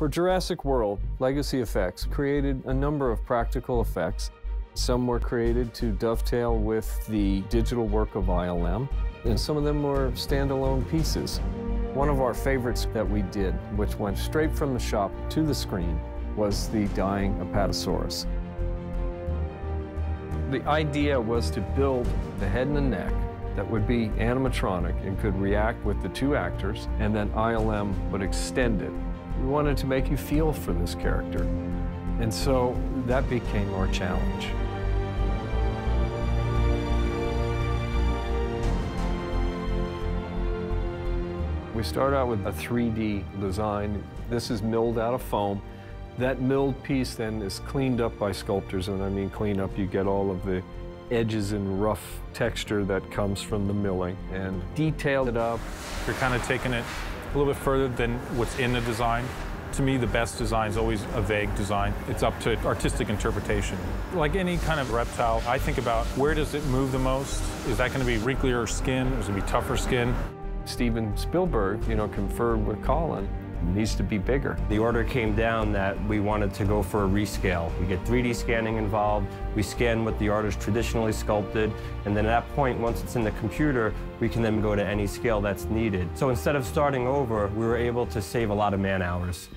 For Jurassic World, Legacy Effects created a number of practical effects. Some were created to dovetail with the digital work of ILM, and some of them were standalone pieces. One of our favorites that we did, which went straight from the shop to the screen, was the dying Apatosaurus. The idea was to build the head and the neck that would be animatronic and could react with the two actors, and then ILM would extend it. We wanted to make you feel for this character, and so that became our challenge. We start out with a 3D design. This is milled out of foam. That milled piece then is cleaned up by sculptors, and I mean clean up, you get all of the edges and rough texture that comes from the milling, and detailed it up. You're kind of taking it a little bit further than what's in the design. To me, the best design is always a vague design. It's up to artistic interpretation. Like any kind of reptile, I think about where does it move the most? Is that going to be wrinklier skin? Is it going to be tougher skin? Steven Spielberg, conferred with Colin. It needs to be bigger. The order came down that we wanted to go for a rescale. We get 3D scanning involved, we scan what the artist traditionally sculpted, and then at that point, once it's in the computer, we can then go to any scale that's needed. So instead of starting over, we were able to save a lot of man-hours.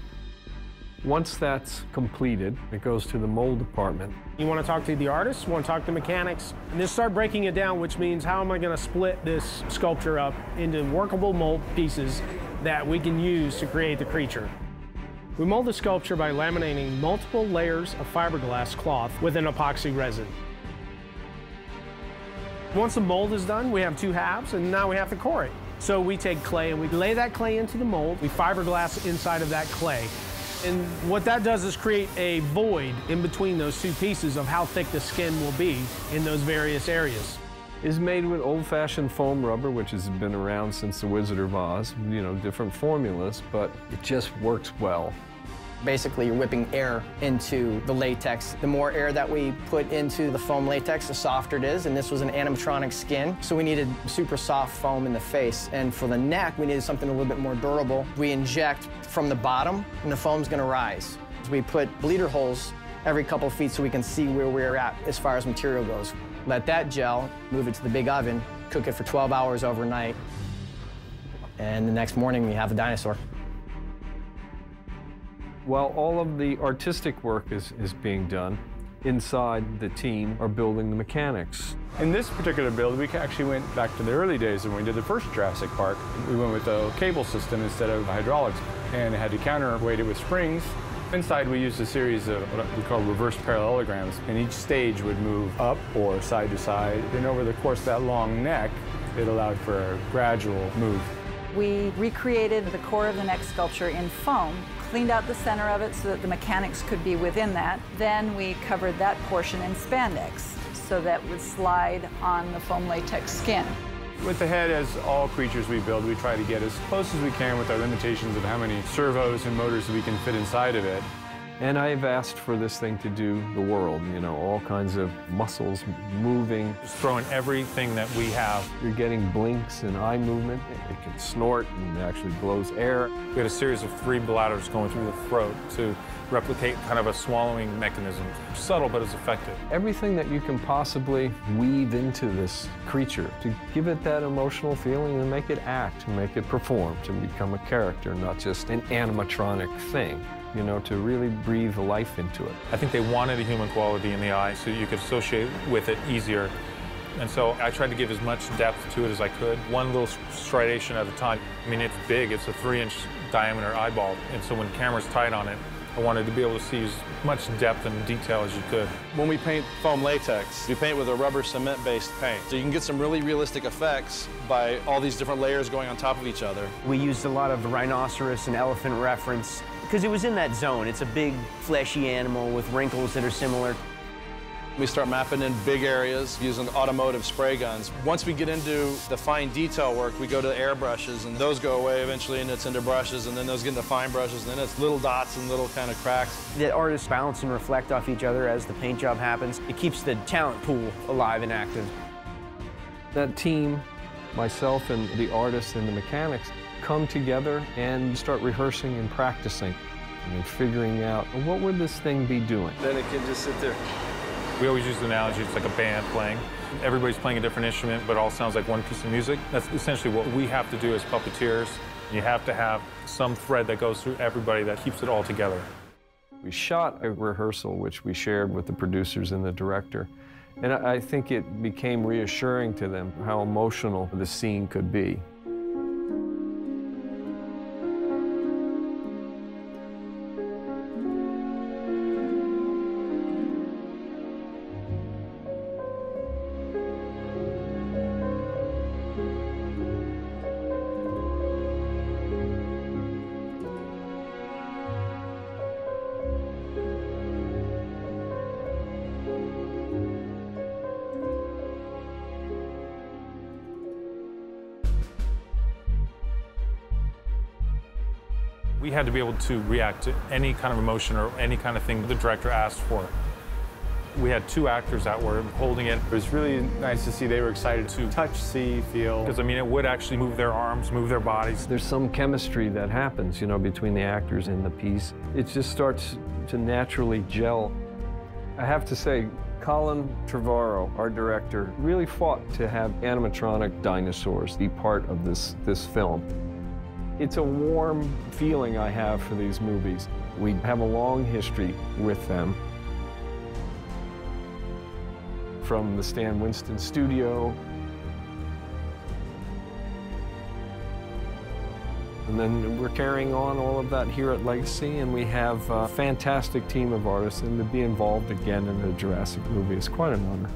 Once that's completed, it goes to the mold department. You want to talk to the artists, you want to talk to mechanics, and then start breaking it down, which means how am I going to split this sculpture up into workable mold pieces that we can use to create the creature. We mold the sculpture by laminating multiple layers of fiberglass cloth with an epoxy resin. Once the mold is done, we have two halves, and now we have to core it. So we take clay and we lay that clay into the mold. We fiberglass inside of that clay. And what that does is create a void in between those two pieces of how thick the skin will be in those various areas. It's made with old-fashioned foam rubber, which has been around since the Wizard of Oz, different formulas, but it just works well. Basically, you're whipping air into the latex. The more air that we put into the foam latex, the softer it is, and this was an animatronic skin, so we needed super soft foam in the face. And for the neck, we needed something a little bit more durable. We inject from the bottom, and the foam's gonna rise. So we put bleeder holes every couple feet so we can see where we're at as far as material goes. Let that gel, move it to the big oven, cook it for 12 hours overnight, and the next morning we have a dinosaur. While all of the artistic work is being done, inside the team are building the mechanics. In this particular build, we actually went back to the early days when we did the first Jurassic Park. We went with a cable system instead of hydraulics, and had to counterweight it with springs. Inside, we used a series of what we call reverse parallelograms, and each stage would move up or side to side. And over the course of that long neck, it allowed for a gradual move. We recreated the core of the neck sculpture in foam, cleaned out the center of it so that the mechanics could be within that. Then we covered that portion in spandex so that it would slide on the foam latex skin. With the head, as all creatures we build, we try to get as close as we can with our limitations of how many servos and motors we can fit inside of it. And I've asked for this thing to do the world, all kinds of muscles moving. Just throw in everything that we have. You're getting blinks and eye movement. It can snort and actually blows air. We had a series of 3 bladders going through the throat to replicate kind of a swallowing mechanism. Subtle, but it's effective. Everything that you can possibly weave into this creature to give it that emotional feeling and make it act, and make it perform, to become a character, not just an animatronic thing. To really breathe life into it. I think they wanted a human quality in the eye so you could associate with it easier. And so I tried to give as much depth to it as I could, one little striation at a time. I mean, it's big, it's a 3-inch diameter eyeball, and so when the camera's tight on it, I wanted to be able to see as much depth and detail as you could. When we paint foam latex, we paint with a rubber cement-based paint. So you can get some really realistic effects by all these different layers going on top of each other. We used a lot of rhinoceros and elephant reference because it was in that zone. It's a big, fleshy animal with wrinkles that are similar. We start mapping in big areas using automotive spray guns. Once we get into the fine detail work, we go to airbrushes, and those go away eventually, and it's into brushes, and then those get into fine brushes, and then it's little dots and little kind of cracks. The artists bounce and reflect off each other as the paint job happens. It keeps the talent pool alive and active. That team, myself and the artists and the mechanics, come together and start rehearsing and practicing. and figuring out, well, what would this thing be doing? Then it can just sit there. We always use the analogy, it's like a band playing. Everybody's playing a different instrument, but it all sounds like one piece of music. That's essentially what we have to do as puppeteers. You have to have some thread that goes through everybody that keeps it all together. We shot a rehearsal, which we shared with the producers and the director. And I think it became reassuring to them how emotional the scene could be. We had to be able to react to any kind of emotion or any kind of thing the director asked for. We had 2 actors that were holding it. It was really nice to see they were excited to touch, see, feel. Because, I mean, it would actually move their arms, move their bodies. There's some chemistry that happens, you know, between the actors in the piece. It just starts to naturally gel. I have to say, Colin Trevorrow, our director, really fought to have animatronic dinosaurs be part of this film. It's a warm feeling I have for these movies. We have a long history with them. From the Stan Winston studio, and then we're carrying on all of that here at Legacy, and we have a fantastic team of artists, and to be involved again in the Jurassic movie is quite an honor.